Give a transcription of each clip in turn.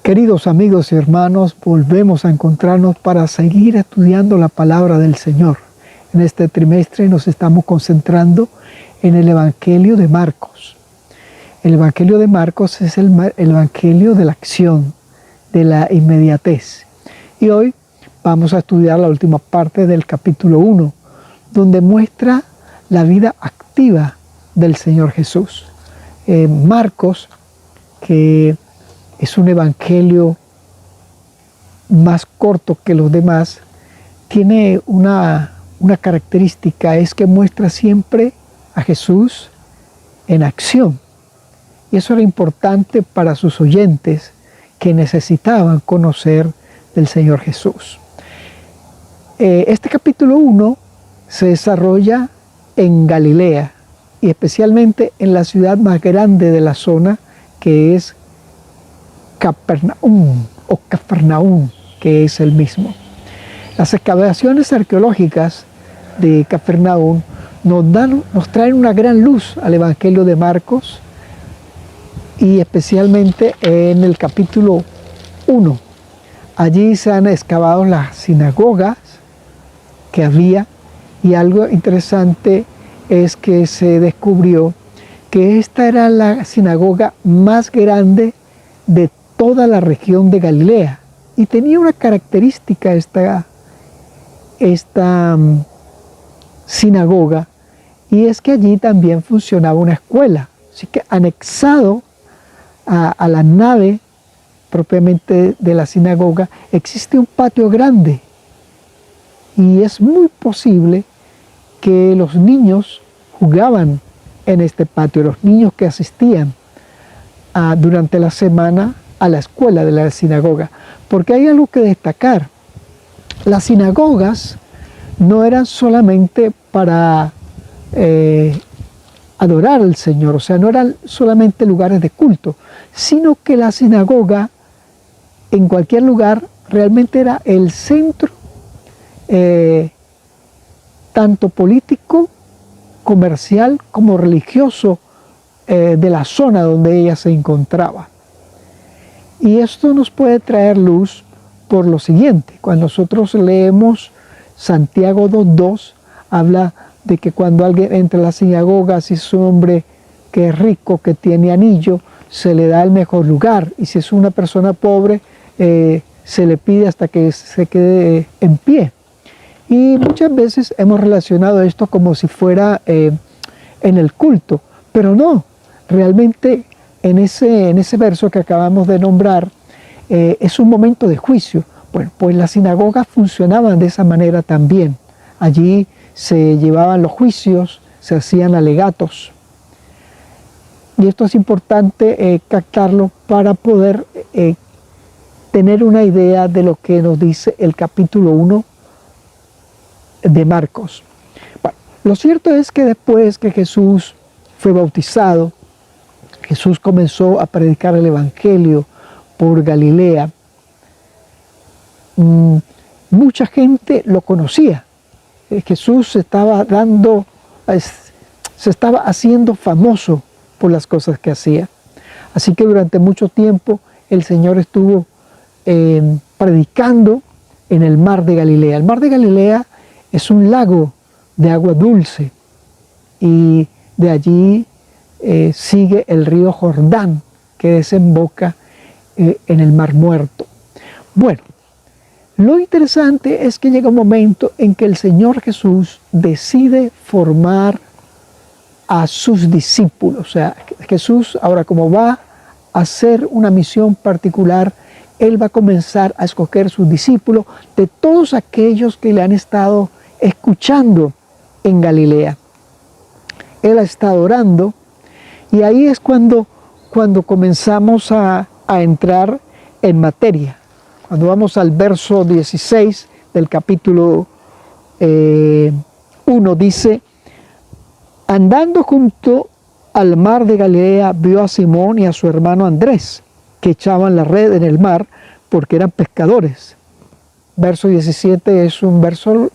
Queridos amigos y hermanos, volvemos a encontrarnos para seguir estudiando la palabra del Señor. En este trimestre nos estamos concentrando en el Evangelio de Marcos. El Evangelio de Marcos es el Evangelio de la acción, de la inmediatez. Y hoy vamos a estudiar la última parte del capítulo 1, donde muestra la vida activa del Señor Jesús. Marcos, que es un evangelio más corto que los demás, tiene una característica, es que muestra siempre a Jesús en acción. Y eso era importante para sus oyentes que necesitaban conocer del Señor Jesús. Este capítulo 1 se desarrolla en Galilea y especialmente en la ciudad más grande de la zona, que es Capernaum, que es el mismo. Las excavaciones arqueológicas de Capernaum nos traen una gran luz al Evangelio de Marcos, y especialmente en el capítulo 1. Allí se han excavado las sinagogas que había, y algo interesante es que se descubrió que esta era la sinagoga más grande de toda la región de Galilea, y tenía una característica esta sinagoga, y es que allí también funcionaba una escuela. Así que anexado a la nave propiamente de la sinagoga existe un patio grande, y es muy posible que los niños jugaban en este patio, los niños que asistían durante la semana a la escuela de la sinagoga, porque hay algo que destacar. Las sinagogas no eran solamente para adorar al Señor, o sea, no eran solamente lugares de culto, sino que la sinagoga en cualquier lugar realmente era el centro tanto político, comercial como religioso de la zona donde ella se encontraba. Y esto nos puede traer luz por lo siguiente. Cuando nosotros leemos Santiago 2:2, habla de que cuando alguien entra a la sinagoga, si es un hombre que es rico, que tiene anillo, se le da el mejor lugar, y si es una persona pobre, se le pide hasta que se quede en pie. Y muchas veces hemos relacionado esto como si fuera en el culto, pero no, realmente en ese verso que acabamos de nombrar es un momento de juicio. Bueno, pues las sinagogas funcionaban de esa manera también. Allí se llevaban los juicios, se hacían alegatos. Y esto es importante captarlo para poder tener una idea de lo que nos dice el capítulo 1 de Marcos. Bueno, lo cierto es que después que Jesús fue bautizado, Jesús comenzó a predicar el Evangelio por Galilea. Mucha gente lo conocía. Jesús se estaba haciendo famoso por las cosas que hacía. Así que durante mucho tiempo el Señor estuvo predicando en el mar de Galilea. El mar de Galilea es un lago de agua dulce, y de allí sigue el río Jordán, que desemboca en el Mar Muerto. Bueno, lo interesante es que llega un momento en que el Señor Jesús decide formar a sus discípulos. O sea, Jesús ahora, como va a hacer una misión particular, Él va a comenzar a escoger sus discípulos de todos aquellos que le han estado escuchando en Galilea. Él ha estado orando, y ahí es cuando comenzamos a entrar en materia. Cuando vamos al verso 16 del capítulo 1, dice: andando junto al mar de Galilea, vio a Simón y a su hermano Andrés, que echaban la red en el mar porque eran pescadores. Verso 17 es un verso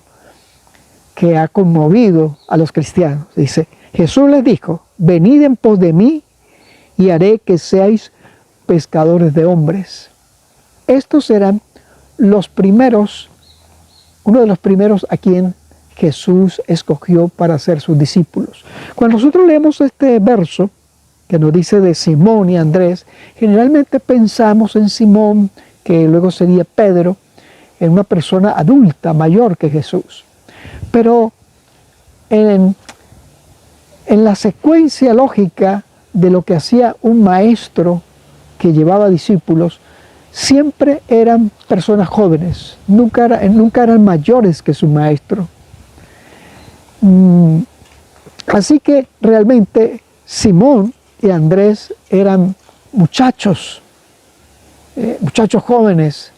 que ha conmovido a los cristianos. Dice: Jesús les dijo: venid en pos de mí, y haré que seáis pescadores de hombres. estos eran los primeros, uno de los primeros a quien Jesús escogió para ser sus discípulos. Cuando nosotros leemos este verso que nos dice de Simón y Andrés, generalmente pensamos en Simón, que luego sería Pedro, en una persona adulta, mayor que Jesús. Pero en la secuencia lógica de lo que hacía un maestro que llevaba discípulos, siempre eran personas jóvenes, nunca eran mayores que su maestro. Así que realmente Simón y Andrés eran muchachos jóvenes,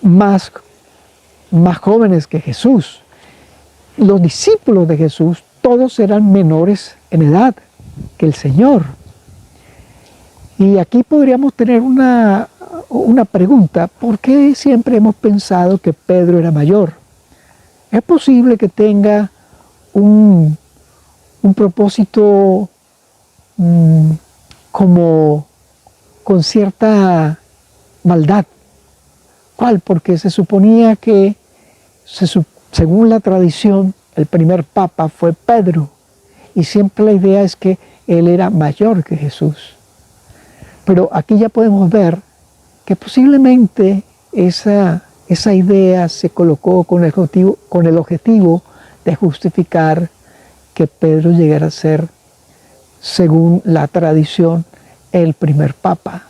más jóvenes que Jesús. Los discípulos de Jesús todos eran menores en edad que el Señor. Y aquí podríamos tener una pregunta: ¿por qué siempre hemos pensado que Pedro era mayor? Es posible que tenga un propósito como con cierta maldad. ¿Cuál? Porque se suponía que, según la tradición, el primer papa fue Pedro, y siempre la idea es que él era mayor que Jesús. Pero aquí ya podemos ver que posiblemente esa idea se colocó con el objetivo de justificar que Pedro llegara a ser, según la tradición, el primer papa.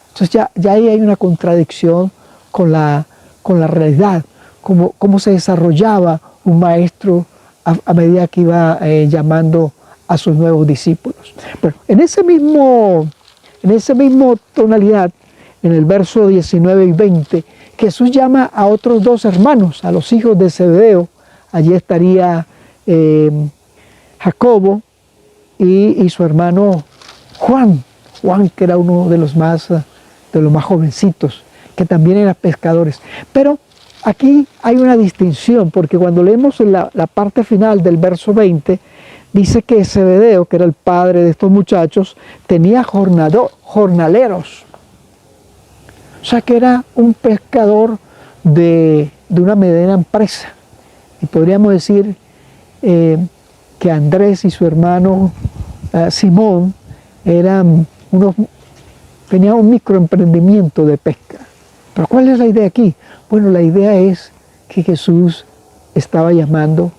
Entonces ya ahí hay una contradicción con la realidad, cómo se desarrollaba un maestro a medida que iba llamando a sus nuevos discípulos. Bueno, en ese mismo tonalidad, en el verso 19 y 20, Jesús llama a otros dos hermanos, a los hijos de Zebedeo. Allí estaría Jacobo y su hermano Juan, que era uno de los más jovencitos, que también eran pescadores. Pero aquí hay una distinción, porque cuando leemos la parte final del verso 20, dice que Zebedeo, que era el padre de estos muchachos, tenía jornaleros. O sea que era un pescador de una mediana empresa. Y podríamos decir que Andrés y su hermano Simón tenían un microemprendimiento de pesca. Pero ¿cuál es la idea aquí? Bueno, la idea es que Jesús estaba llamando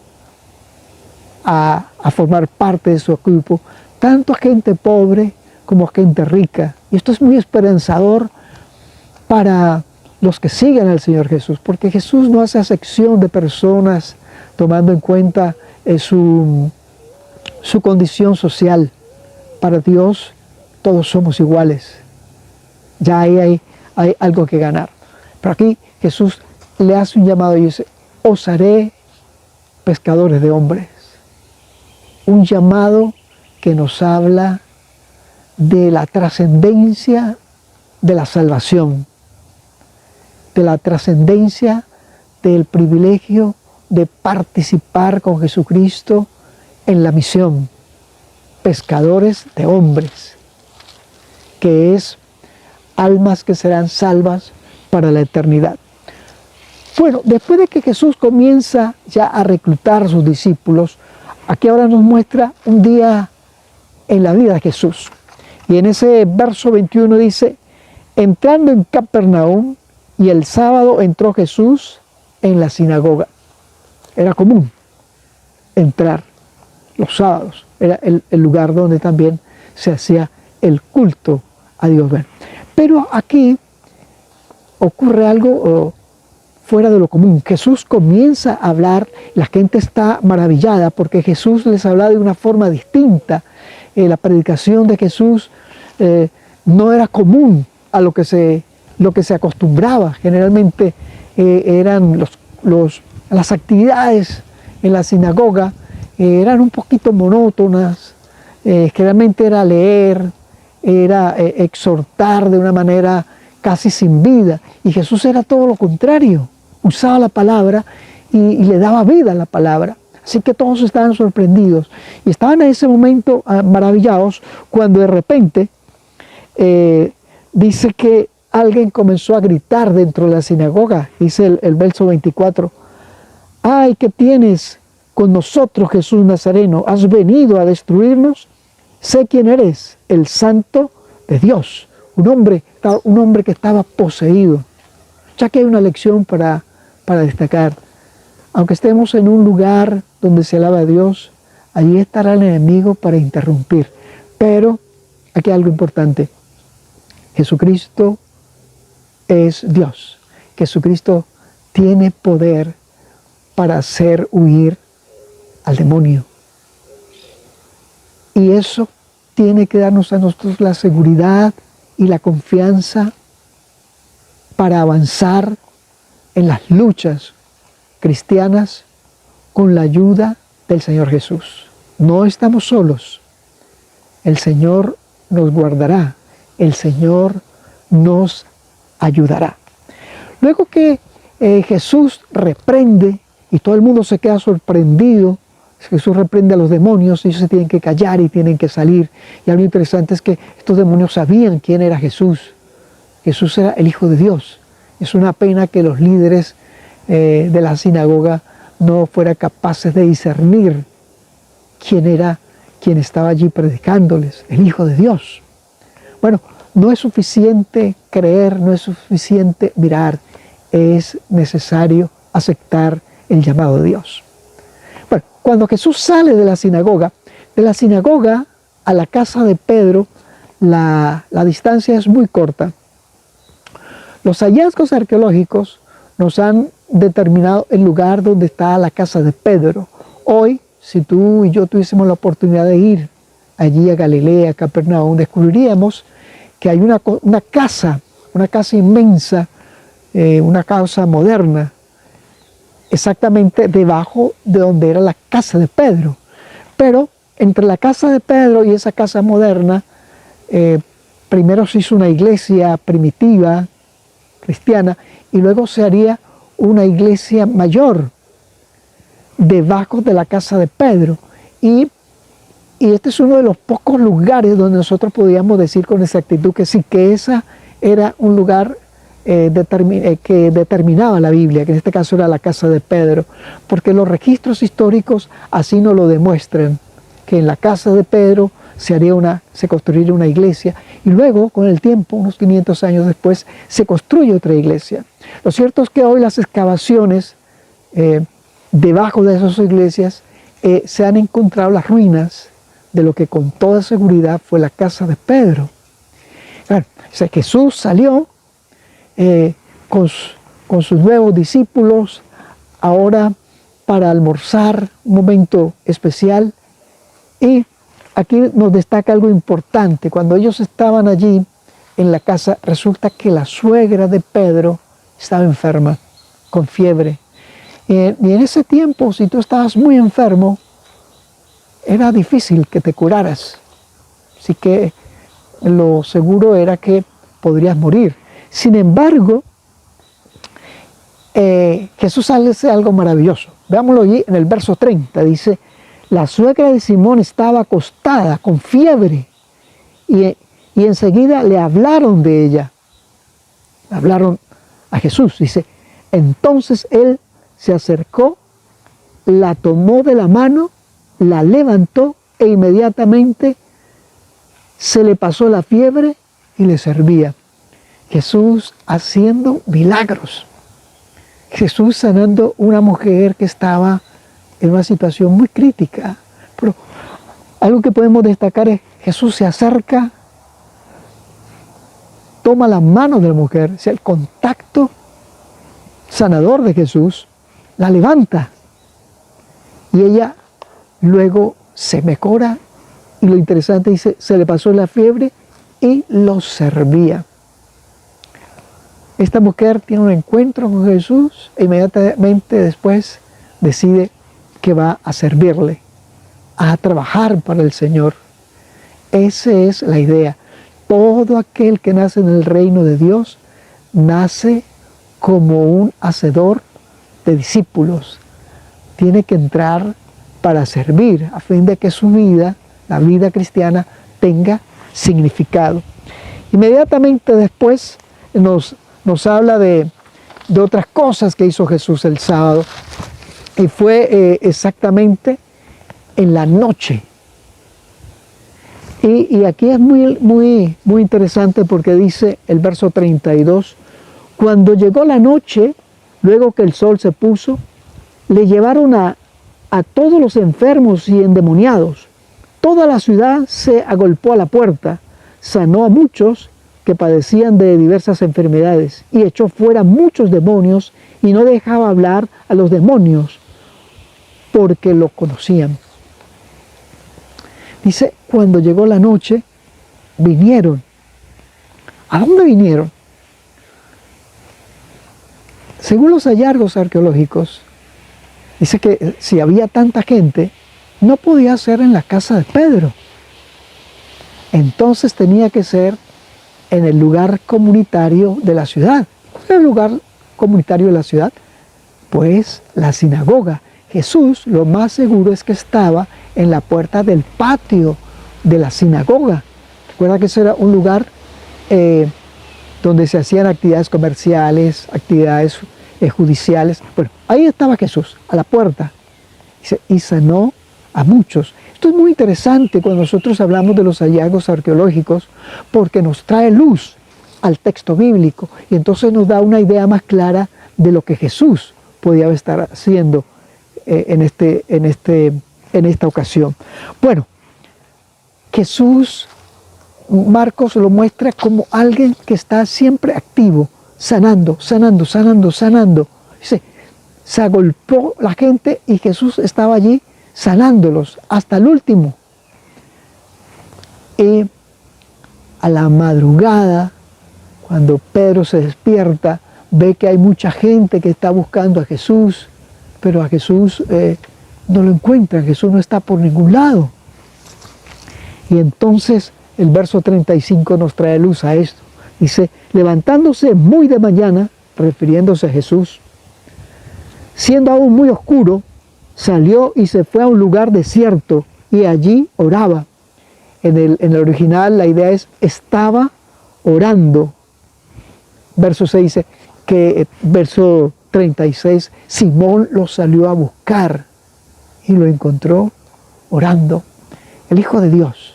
a formar parte de su equipo tanto a gente pobre como a gente rica. Y esto es muy esperanzador para los que siguen al Señor Jesús, porque Jesús no hace acepción de personas tomando en cuenta su condición social. Para Dios todos somos iguales. Ya ahí hay algo que ganar. Pero aquí Jesús le hace un llamado y dice: os haré pescadores de hombres. Un llamado que nos habla de la trascendencia de la salvación, de la trascendencia del privilegio de participar con Jesucristo en la misión, pescadores de hombres, que es almas que serán salvas para la eternidad. Bueno, después de que Jesús comienza ya a reclutar a sus discípulos, aquí ahora nos muestra un día en la vida de Jesús. Y en ese verso 21 dice: entrando en Capernaum, y el sábado entró Jesús en la sinagoga. Era común entrar los sábados. Era el lugar donde también se hacía el culto a Dios. Pero aquí ocurre algo fuera de lo común. Jesús comienza a hablar, la gente está maravillada porque Jesús les habla de una forma distinta. La predicación de Jesús no era común a lo que se acostumbraba. Generalmente eran las actividades en la sinagoga eran un poquito monótonas. Generalmente era leer, era exhortar de una manera casi sin vida. Y Jesús era todo lo contrario. Usaba la palabra y le daba vida a la palabra. Así que todos estaban sorprendidos. Y estaban en ese momento maravillados cuando de repente dice que alguien comenzó a gritar dentro de la sinagoga, dice el verso 24, ¡ay, qué tienes con nosotros, Jesús Nazareno! ¿Has venido a destruirnos? Sé quién eres, el Santo de Dios. Un hombre que estaba poseído. Ya que hay una lección para destacar. Aunque estemos en un lugar donde se alaba a Dios, allí estará el enemigo para interrumpir. Pero aquí hay algo importante. Jesucristo es Dios. Jesucristo tiene poder para hacer huir al demonio. Y eso tiene que darnos a nosotros la seguridad y la confianza para avanzar en las luchas cristianas con la ayuda del Señor Jesús. No estamos solos. El Señor nos guardará. El Señor nos ayudará. Luego que Jesús reprende y todo el mundo se queda sorprendido, Jesús reprende a los demonios, ellos se tienen que callar y tienen que salir. Y algo interesante es que estos demonios sabían quién era Jesús. Jesús era el Hijo de Dios. Es una pena que los líderes de la sinagoga no fueran capaces de discernir quién era quien estaba allí predicándoles, el Hijo de Dios. Bueno, no es suficiente creer, no es suficiente mirar, es necesario aceptar el llamado de Dios. Bueno, cuando Jesús sale de la sinagoga a la casa de Pedro, la distancia es muy corta. Los hallazgos arqueológicos nos han determinado el lugar donde está la casa de Pedro. Hoy, si tú y yo tuviésemos la oportunidad de ir allí a Galilea, a Capernaum, descubriríamos que hay una casa inmensa, una casa moderna, exactamente debajo de donde era la casa de Pedro. Pero entre la casa de Pedro y esa casa moderna, primero se hizo una iglesia primitiva, cristiana, y luego se haría una iglesia mayor debajo de la casa de Pedro. Y este es uno de los pocos lugares donde nosotros podíamos decir con exactitud que sí, que esa era un lugar que determinaba la Biblia, que en este caso era la casa de Pedro, porque los registros históricos así nos lo demuestran, que en la casa de Pedro se construiría una iglesia, y luego, con el tiempo, unos 500 años después, se construye otra iglesia. Lo cierto es que hoy las excavaciones debajo de esas iglesias se han encontrado las ruinas de lo que con toda seguridad fue la casa de Pedro. Claro, o sea, Jesús salió con sus nuevos discípulos ahora para almorzar, un momento especial, y aquí nos destaca algo importante. Cuando ellos estaban allí en la casa, resulta que la suegra de Pedro estaba enferma, con fiebre. Y en ese tiempo, si tú estabas muy enfermo, era difícil que te curaras. Así que lo seguro era que podrías morir. Sin embargo, Jesús hace algo maravilloso. Veámoslo allí en el verso 30. Dice, la suegra de Simón estaba acostada con fiebre y enseguida le hablaron de ella. Le hablaron a Jesús. Dice, entonces él se acercó, la tomó de la mano, la levantó e inmediatamente se le pasó la fiebre y le servía. Jesús haciendo milagros. Jesús sanando una mujer que estaba en una situación muy crítica. Pero algo que podemos destacar es Jesús se acerca, toma la mano de la mujer, o sea, el contacto sanador de Jesús, la levanta y ella luego se mejora, y lo interesante dice, se le pasó la fiebre y lo servía. Esta mujer tiene un encuentro con Jesús e inmediatamente después decide que va a servirle, a trabajar para el Señor. Esa es la idea. Todo aquel que nace en el reino de Dios nace como un hacedor de discípulos. Tiene que entrar para servir, a fin de que su vida, la vida cristiana, tenga significado. Inmediatamente después, nos habla de otras cosas que hizo Jesús el sábado. Y fue exactamente en la noche. Y aquí es muy interesante porque dice el verso 32, cuando llegó la noche, luego que el sol se puso, le llevaron a todos los enfermos y endemoniados. Toda la ciudad se agolpó a la puerta, sanó a muchos que padecían de diversas enfermedades y echó fuera muchos demonios y no dejaba hablar a los demonios porque lo conocían. Dice, cuando llegó la noche, vinieron. ¿A dónde vinieron? Según los hallazgos arqueológicos, dice que si había tanta gente, no podía ser en la casa de Pedro. Entonces tenía que ser en el lugar comunitario de la ciudad. ¿Cuál es el lugar comunitario de la ciudad? Pues la sinagoga. Jesús, lo más seguro es que estaba en la puerta del patio de la sinagoga. Recuerda que ese era un lugar donde se hacían actividades comerciales, actividades judiciales. Bueno, ahí estaba Jesús, a la puerta, y sanó a muchos. Esto es muy interesante cuando nosotros hablamos de los hallazgos arqueológicos, porque nos trae luz al texto bíblico, y entonces nos da una idea más clara de lo que Jesús podía estar haciendo en esta ocasión. Bueno, Jesús, Marcos lo muestra como alguien que está siempre activo, sanando. Dice, se agolpó la gente y Jesús estaba allí sanándolos hasta el último. Y a la madrugada, cuando Pedro se despierta, ve que hay mucha gente que está buscando a Jesús, pero a Jesús no lo encuentran, Jesús no está por ningún lado. Y entonces el verso 35 nos trae luz a esto. Dice, levantándose muy de mañana, refiriéndose a Jesús, siendo aún muy oscuro, salió y se fue a un lugar desierto y allí oraba. En el original la idea es, estaba orando. Verso 6 dice que, verso 36, Simón lo salió a buscar y lo encontró orando. El Hijo de Dios,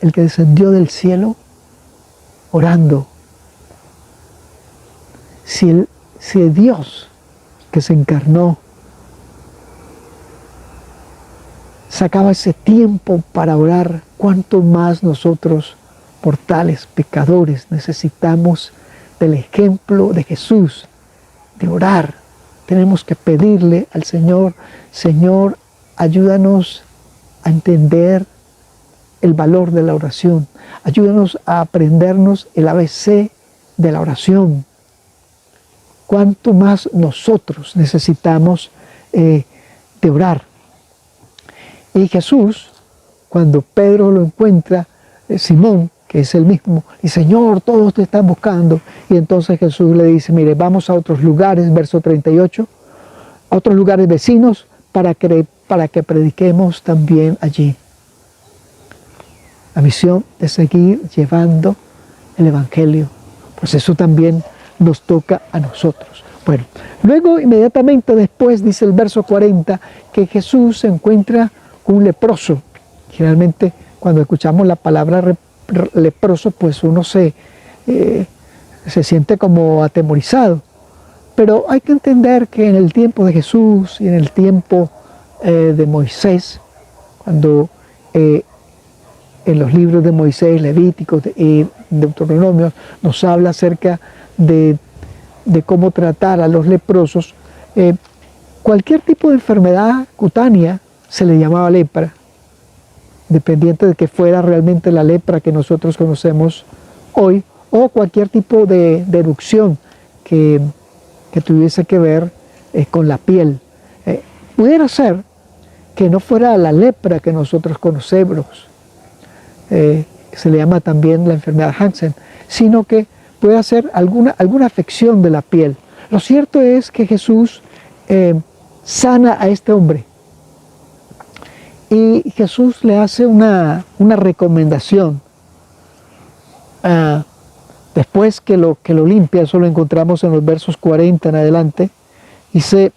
el que descendió del cielo, orando. Si el Dios que se encarnó sacaba ese tiempo para orar, ¿cuánto más nosotros, mortales, pecadores, necesitamos del ejemplo de Jesús, de orar? Tenemos que pedirle al Señor, Señor, ayúdanos a entender el valor de la oración, ayúdanos a aprendernos el ABC de la oración. Cuánto más nosotros necesitamos de orar. Y Jesús, cuando Pedro lo encuentra, Simón, que es el mismo, y Señor, todos te están buscando. Y entonces Jesús le dice, mire, vamos a otros lugares, verso 38, a otros lugares vecinos para que prediquemos también allí. La misión de seguir llevando el Evangelio, pues eso también nos toca a nosotros. Bueno, luego inmediatamente después dice el verso 40 que Jesús se encuentra con un leproso. Generalmente cuando escuchamos la palabra leproso, pues uno se siente como atemorizado. Pero hay que entender que en el tiempo de Jesús y en el tiempo de Moisés, cuando en los libros de Moisés, Levíticos y Deuteronomio nos habla acerca de cómo tratar a los leprosos, cualquier tipo de enfermedad cutánea se le llamaba lepra, dependiente de que fuera realmente la lepra que nosotros conocemos hoy, o cualquier tipo de erupción que tuviese que ver con la piel. Pudiera ser que no fuera la lepra que nosotros conocemos, se le llama también la enfermedad Hansen, sino que puede ser alguna afección de la piel. Lo cierto es que Jesús sana a este hombre. Y Jesús le hace una recomendación. Después que lo limpia, eso lo encontramos en los versos 40 en adelante, dice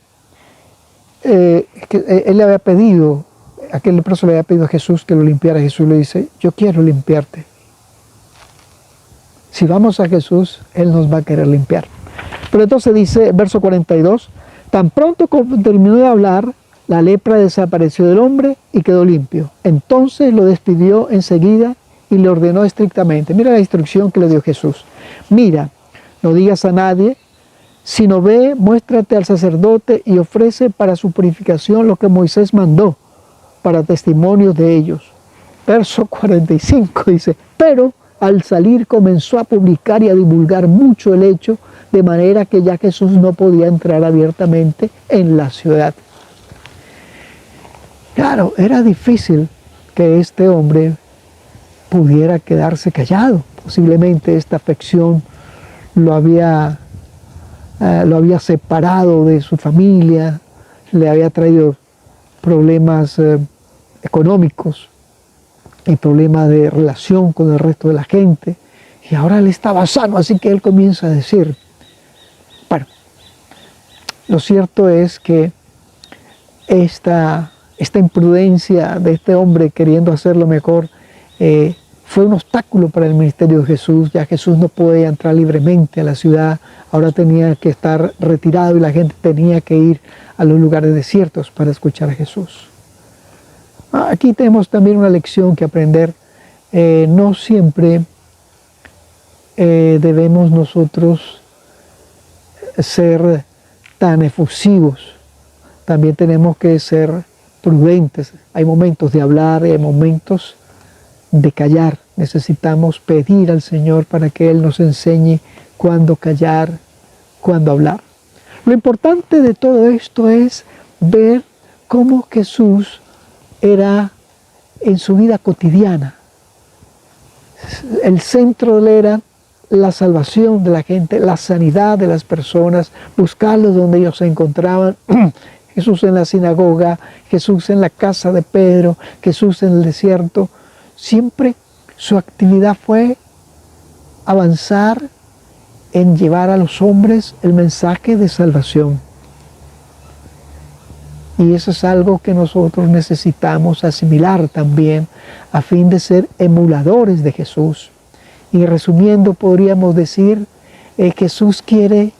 que él le había pedido, aquel leproso le había pedido a Jesús que lo limpiara. Jesús le dice, yo quiero limpiarte. Si vamos a Jesús, Él nos va a querer limpiar. Pero entonces dice, verso 42, tan pronto como terminó de hablar, la lepra desapareció del hombre y quedó limpio. Entonces lo despidió enseguida y le ordenó estrictamente. Mira la instrucción que le dio Jesús. Mira, no digas a nadie, sino ve, muéstrate al sacerdote y ofrece para su purificación lo que Moisés mandó, para testimonio de ellos. Verso 45 dice, pero al salir comenzó a publicar y a divulgar mucho el hecho, de manera que ya Jesús no podía entrar abiertamente en la ciudad. Claro, era difícil que este hombre pudiera quedarse callado. Posiblemente esta afección lo había separado de su familia, le había traído problemas económicos y problemas de relación con el resto de la gente, y ahora él estaba sano, así que él comienza a decir, bueno, lo cierto es que esta imprudencia de este hombre queriendo hacerlo mejor fue un obstáculo para el ministerio de Jesús. Ya Jesús no podía entrar libremente a la ciudad, ahora tenía que estar retirado y la gente tenía que ir a los lugares desiertos para escuchar a Jesús. Aquí tenemos también una lección que aprender. No siempre debemos nosotros ser tan efusivos. También tenemos que ser prudentes. Hay momentos de hablar y hay momentos de callar. Necesitamos pedir al Señor para que Él nos enseñe cuándo callar, cuándo hablar. Lo importante de todo esto es ver cómo Jesús era en su vida cotidiana. El centro de él era la salvación de la gente, la sanidad de las personas, buscarlos donde ellos se encontraban. Jesús en la sinagoga, Jesús en la casa de Pedro, Jesús en el desierto. Siempre su actividad fue avanzar en llevar a los hombres el mensaje de salvación. Y eso es algo que nosotros necesitamos asimilar también a fin de ser emuladores de Jesús. Y resumiendo, podríamos decir, Jesús quiere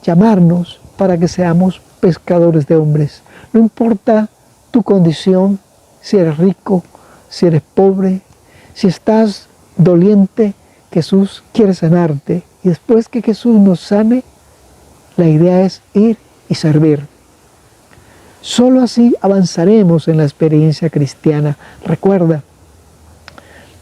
llamarnos para que seamos pescadores de hombres. No importa tu condición, si eres rico, si eres pobre, si estás doliente, Jesús quiere sanarte. Y después que Jesús nos sane, la idea es ir y servir. Solo así avanzaremos en la experiencia cristiana. Recuerda,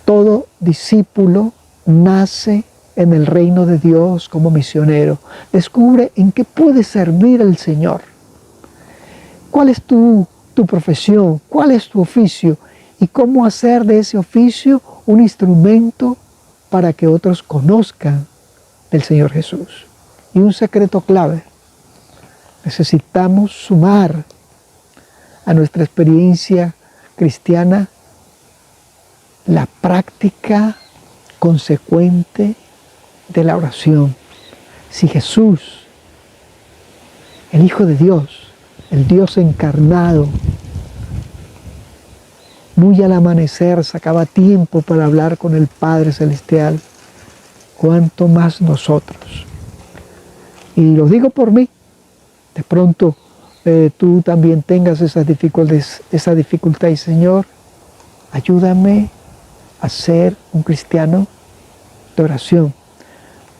todo discípulo nace en el reino de Dios como misionero. Descubre en qué puedes servir al Señor. ¿Cuál es tu profesión? ¿Cuál es tu oficio? Y cómo hacer de ese oficio un instrumento para que otros conozcan del Señor Jesús. Y un secreto clave: necesitamos sumar a nuestra experiencia cristiana la práctica consecuente de la oración. Si Jesús, el Hijo de Dios, el Dios encarnado, muy al amanecer sacaba tiempo para hablar con el Padre Celestial, cuánto más nosotros. Y lo digo por mí. De pronto tú también tengas esa dificultad y Señor, ayúdame a ser un cristiano de oración.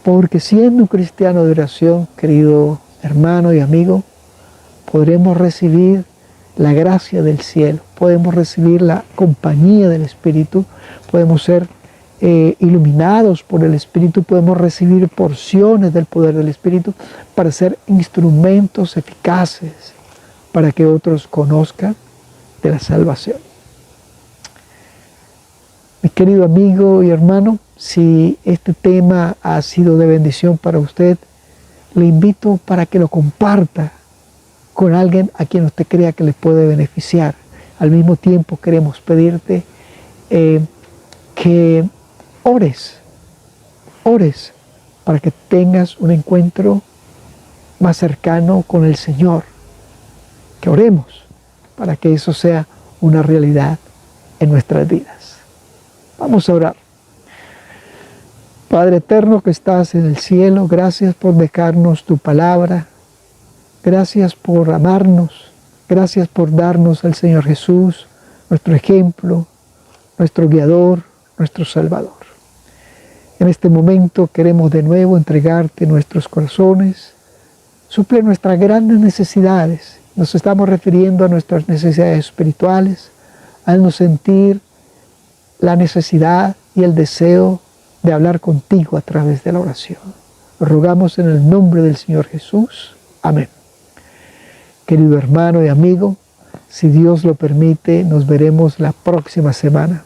Porque siendo un cristiano de oración, querido hermano y amigo, podremos recibir la gracia del cielo, podemos recibir la compañía del Espíritu, podemos ser iluminados por el Espíritu, podemos recibir porciones del poder del Espíritu para ser instrumentos eficaces para que otros conozcan de la salvación. Mi querido amigo y hermano, si este tema ha sido de bendición para usted, le invito para que lo comparta con alguien a quien usted crea que le puede beneficiar. Al mismo tiempo queremos pedirte que ores ores para que tengas un encuentro más cercano con el Señor. Que oremos para que eso sea una realidad en nuestras vidas. Vamos a orar. Padre eterno que estás en el cielo, gracias por dejarnos tu palabra. Gracias por amarnos. Gracias por darnos al Señor Jesús, nuestro ejemplo, nuestro guiador, nuestro Salvador. En este momento queremos de nuevo entregarte nuestros corazones. Suple nuestras grandes necesidades. Nos estamos refiriendo a nuestras necesidades espirituales, haznos sentir la necesidad y el deseo de hablar contigo a través de la oración. Lo rogamos en el nombre del Señor Jesús. Amén. Querido hermano y amigo, si Dios lo permite, nos veremos la próxima semana.